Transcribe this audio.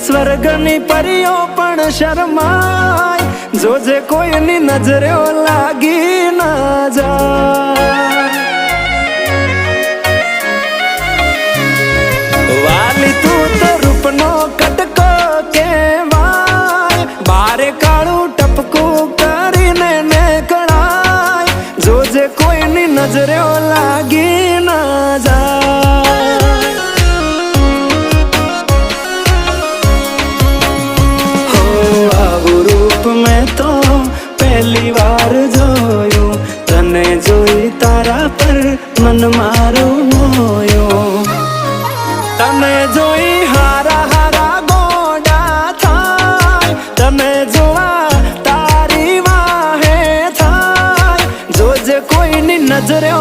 સ્વર્ગની પરીઓ પણ શરમાય, જોજે કોઈની નજરે લાગી ના જાય. વાલી તું તો રૂપનો કટકો કહેવાય, બારે કાળું ટપકું કરીને નીકળાય, જોજે કોઈની નજરે લાગી ના જાય. હો આવું રૂપ મેં તો પહેલી વાર જોયું, તને જોઈ તારા પર મન મારું મોયું. તને જોઈ હારા હારા ગોડા થાય, તને જોવા તારી વાહે થાય, જોજે કોઈની નજરે